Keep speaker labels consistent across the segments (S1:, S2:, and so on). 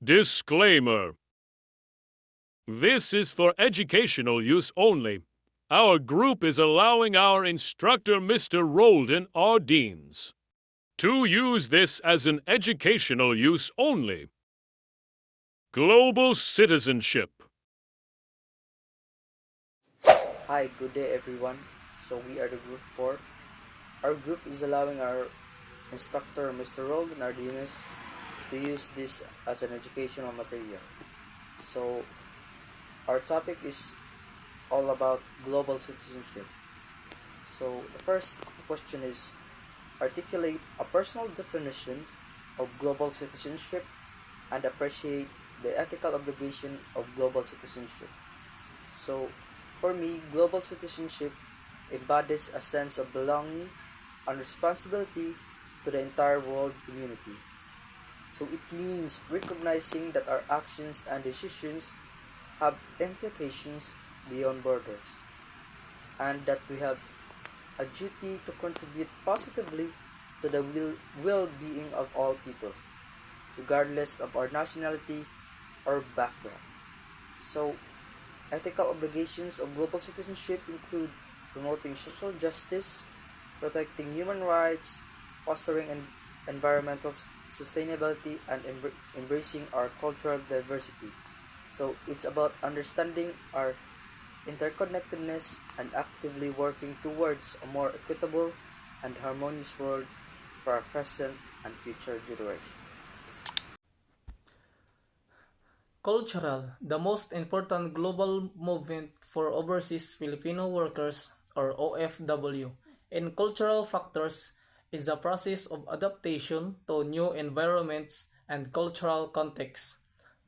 S1: Disclaimer. This is for educational use only. Our group is allowing our instructor, Mr. Roldan R. Deans, to use this as an educational use only. Global Citizenship.
S2: Hi, good day everyone. So we are the group 4. Our group is allowing our instructor, Mr. Roldan Ardinas, to use this as an educational material. So our topic is all about global citizenship. So the first question is articulate a personal definition of global citizenship and appreciate the ethical obligation of global citizenship. So for me, global citizenship embodies a sense of belonging and responsibility to the entire world community. So it means recognizing that our actions and decisions have implications beyond borders, and that we have a duty to contribute positively to the well-being of all people, regardless of our nationality or background. So, ethical obligations of global citizenship include promoting social justice, protecting human rights, fostering environmental sustainability, and embracing our cultural diversity. So it's about understanding our interconnectedness and actively working towards a more equitable and harmonious world for our present and future generations.
S3: Cultural, the most important global movement for overseas Filipino workers, or OFW, in cultural factors is the process of adaptation to new environments and cultural contexts.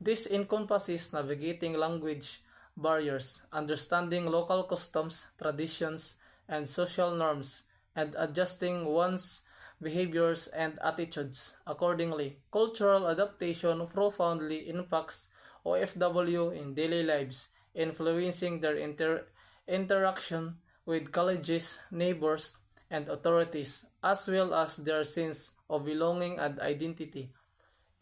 S3: This encompasses navigating language barriers, understanding local customs, traditions, and social norms, and adjusting one's behaviors and attitudes accordingly. Cultural adaptation profoundly impacts OFW in daily lives, influencing their interaction with colleges, neighbors, and authorities, as well as their sense of belonging and identity.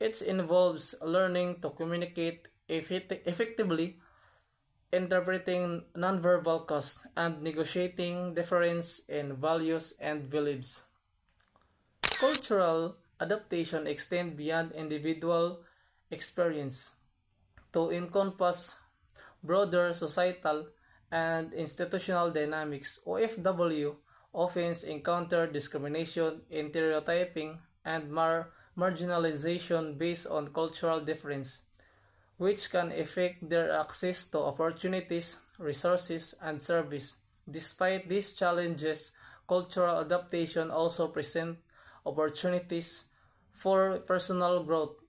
S3: It involves learning to communicate effectively, interpreting nonverbal cues, and negotiating difference in values and beliefs. Cultural adaptation extends beyond individual experience to encompass broader societal and institutional dynamics. OFW often encounter discrimination, stereotyping, and marginalization based on cultural difference, which can affect their access to opportunities, resources, and service. Despite these challenges, cultural adaptation also presents opportunities for personal growth,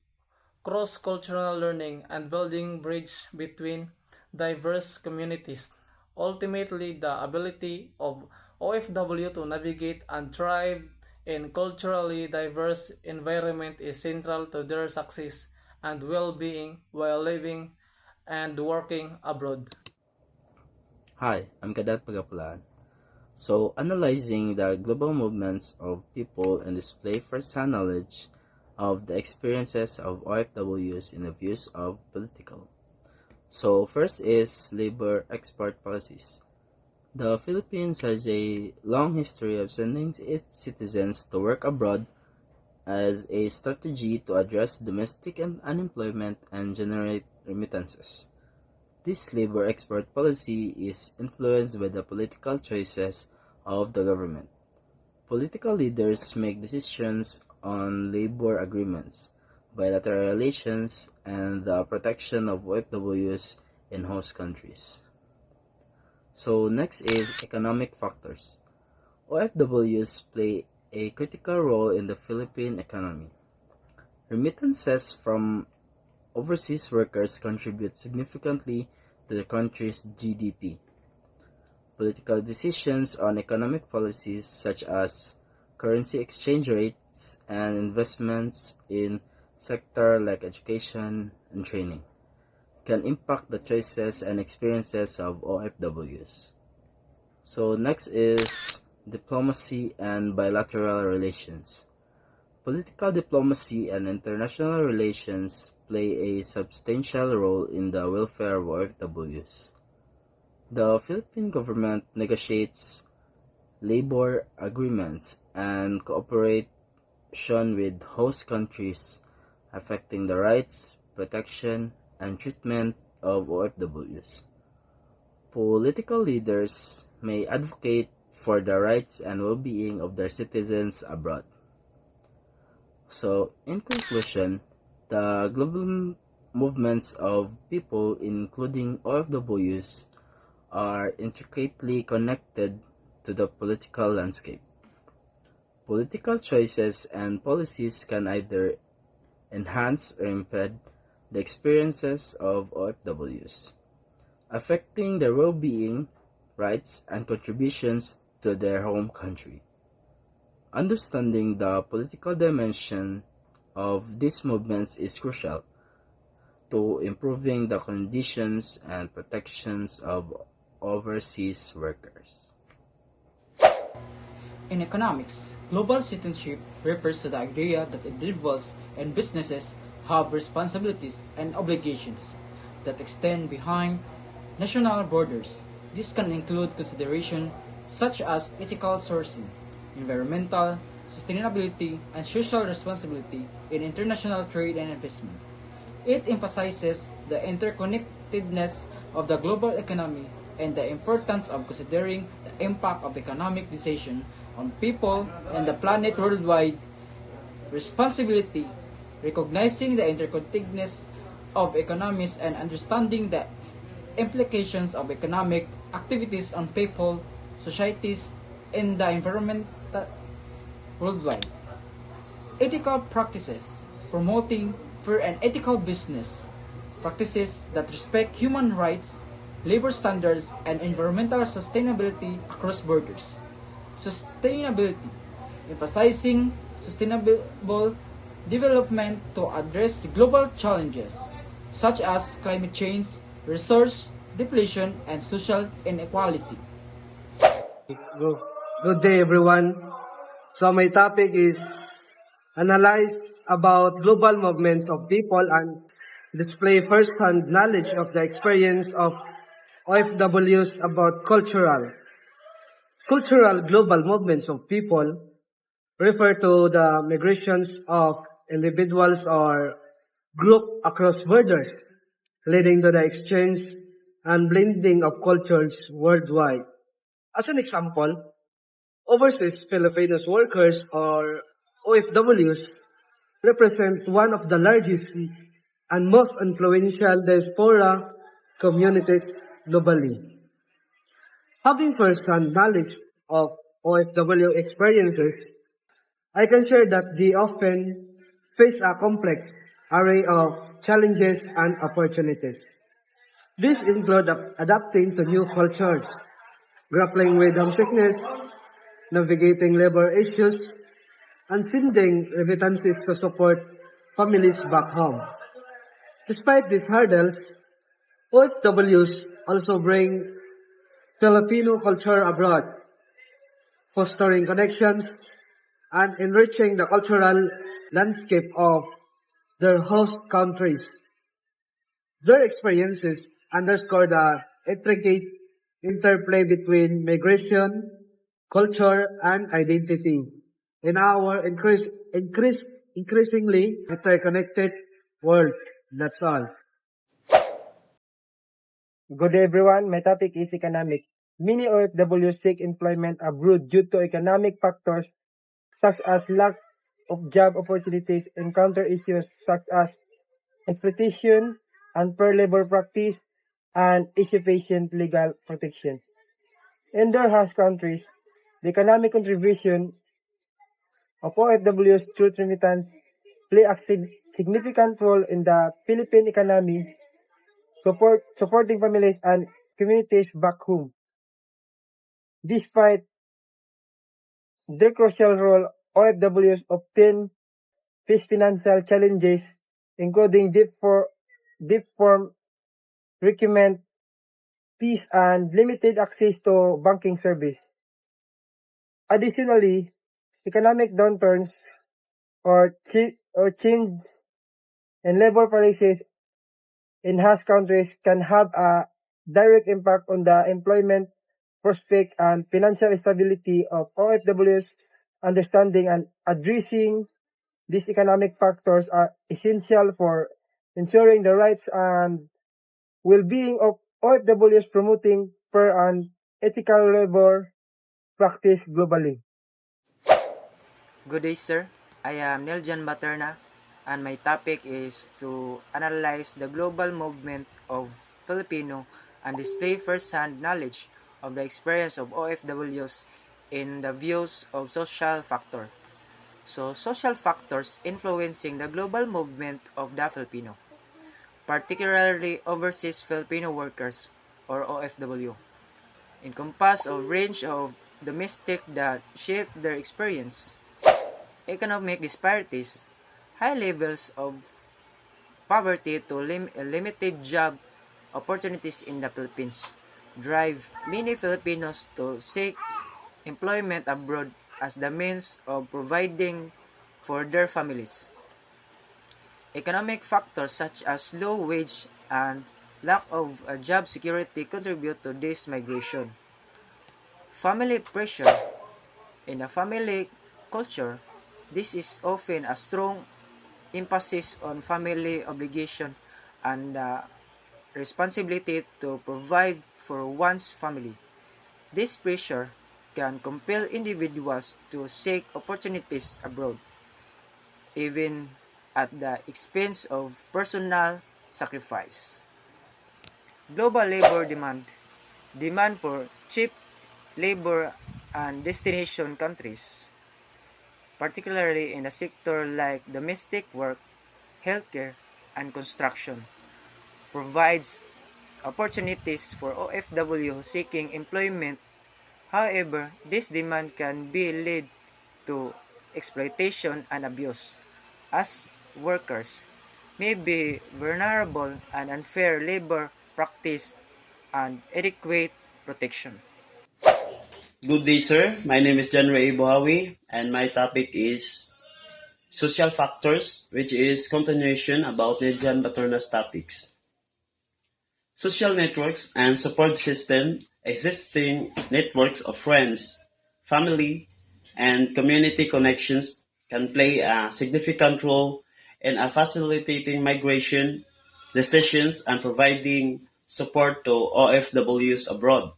S3: cross-cultural learning, and building bridge between diverse communities. Ultimately, the ability of OFW to navigate and thrive in culturally diverse environment is central to their success and well-being while living and working abroad.
S4: Hi, I'm Kadat Pagapulaan. So, analyzing the global movements of people and display first-hand knowledge of the experiences of OFWs in the views of political. So, first is labor export policies. The Philippines has a long history of sending its citizens to work abroad as a strategy to address domestic unemployment and generate remittances. This labor export policy is influenced by the political choices of the government. Political leaders make decisions on labor agreements, bilateral relations, and the protection of OFWs in host countries. So next is economic factors. OFWs play a critical role in the Philippine economy. Remittances from overseas workers contribute significantly to the country's GDP. Political decisions on economic policies such as currency exchange rates and investments in sectors like education and training can impact the choices and experiences of OFWs. So next is diplomacy and bilateral relations. Political diplomacy and international relations play a substantial role in the welfare of OFWs. The Philippine government negotiates labor agreements and cooperation with host countries affecting the rights, protection, and treatment of OFWs. Political leaders may advocate for the rights and well-being of their citizens abroad. So, in conclusion, the global movements of people, including OFWs, are intricately connected to the political landscape. Political choices and policies can either enhance or impede the experiences of OFWs, affecting their well-being, rights, and contributions to their home country. Understanding the political dimension of these movements is crucial to improving the conditions and protections of overseas workers.
S5: In economics, global citizenship refers to the idea that individuals and businesses have responsibilities and obligations that extend behind national borders. This can include considerations such as ethical sourcing, environmental, sustainability, and social responsibility in international trade and investment. It emphasizes the interconnectedness of the global economy and the importance of considering the impact of economic decisions on people and the planet worldwide. Responsibility, recognizing the interconnectedness of economies and understanding the implications of economic activities on people, societies, and the environment worldwide. Ethical practices, promoting fair and ethical business practices that respect human rights, labor standards, and environmental sustainability across borders. Sustainability, emphasizing sustainable development to address global challenges such as climate change, resource depletion, and social inequality.
S6: Go. Good day, everyone. So my topic is analyze about global movements of people and display first-hand knowledge of the experience of OFWs about cultural global movements of people refer to the migrations of individuals or group across borders, leading to the exchange and blending of cultures worldwide. As an example, overseas Filipinos workers or OFWs represent one of the largest and most influential diaspora communities globally. Having first-hand knowledge of OFW experiences, I can share that they often face a complex array of challenges and opportunities. These include adapting to new cultures, grappling with homesickness, navigating labor issues, and sending remittances to support families back home. Despite these hurdles, OFWs also bring Filipino culture abroad, fostering connections and enriching the cultural landscape of their host countries. Their experiences underscore the intricate interplay between migration, culture, and identity in our increasingly interconnected world. That's all.
S7: Good day everyone, my topic is economic. Many OFWs seek employment abroad due to economic factors such as lack of job opportunities, encounter issues such as exploitation, unfair labor practice, and insufficient legal protection. In their host countries, the economic contribution of OFWs through remittance play a significant role in the Philippine economy, supporting families and communities back home. Despite their crucial role, OFWs often face financial challenges, including deep form requirement fees and limited access to banking service. Additionally, economic downturns or change and labor policies in host countries can have a direct impact on the employment prospect and financial stability of OFWs. Understanding and addressing these economic factors are essential for ensuring the rights and well-being of OFWs, promoting fair and ethical labor practice globally.
S8: Good day, sir. I am Neljan Materna, and my topic is to analyze the global movement of Filipino and display first-hand knowledge of the experience of OFWs in the views of social factor. So, social factors influencing the global movement of the Filipino, particularly overseas Filipino workers or OFW, encompass a range of domestic that shape their experience. Economic disparities, high levels of poverty to limited job opportunities in the Philippines drive many Filipinos to seek employment abroad as the means of providing for their families. Economic factors such as low wage and lack of job security contribute to this migration. Family pressure. In a family culture, this is often a strong emphasis on family obligation and the responsibility to provide for one's family. This pressure can compel individuals to seek opportunities abroad, even at the expense of personal sacrifice. Global labor demand. Demand for cheap labor and destination countries, particularly in a sector like domestic work, healthcare, and construction, provides opportunities for OFW seeking employment. However, this demand can be lead to exploitation and abuse, as workers may be vulnerable and unfair labor practice and adequate protection.
S9: Good day, sir. My name is John Ray Buhawi, and my topic is social factors, which is continuation about Nejan Baturna's topics. Social networks and support system, existing networks of friends, family, and community connections can play a significant role in facilitating migration decisions and providing support to OFWs abroad.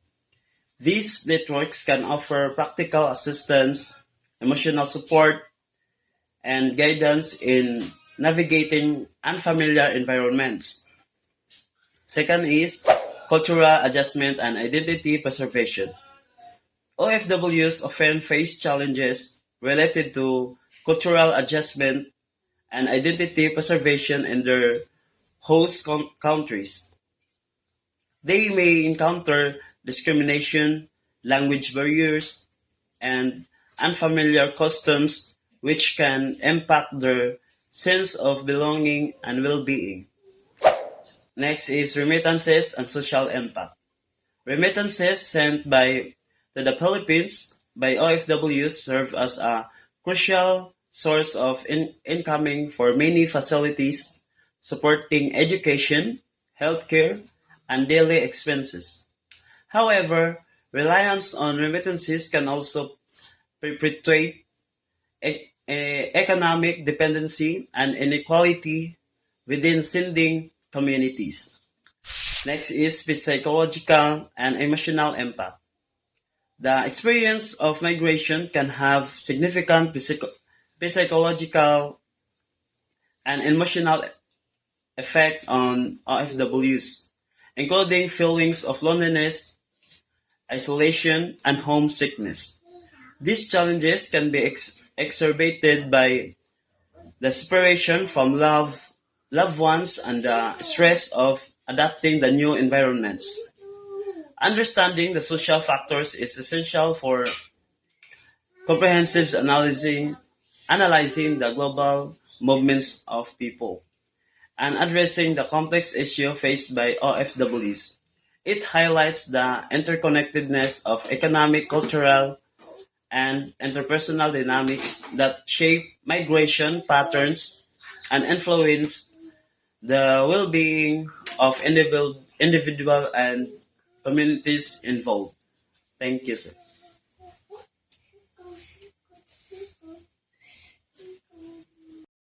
S9: These networks can offer practical assistance, emotional support, and guidance in navigating unfamiliar environments. Second is cultural adjustment and identity preservation. OFWs often face challenges related to cultural adjustment and identity preservation in their host countries. They may encounter discrimination, language barriers, and unfamiliar customs which can impact their sense of belonging and well-being. Next is remittances and social impact. Remittances sent by to the Philippines by OFWs serve as a crucial source of incoming for many facilities supporting education, healthcare, and daily expenses. However, reliance on remittances can also perpetuate economic dependency and inequality within sending communities. Next is psychological and emotional impact. The experience of migration can have significant psychological and emotional effect on OFWs, including feelings of loneliness, isolation, and homesickness. These challenges can be exacerbated by the separation from loved ones and the stress of adapting the new environments. Understanding the social factors is essential for comprehensive analyzing the global movements of people and addressing the complex issue faced by OFWs. It highlights the interconnectedness of economic, cultural, and interpersonal dynamics that shape migration patterns and influence the well-being of individual and communities involved. Thank you, sir.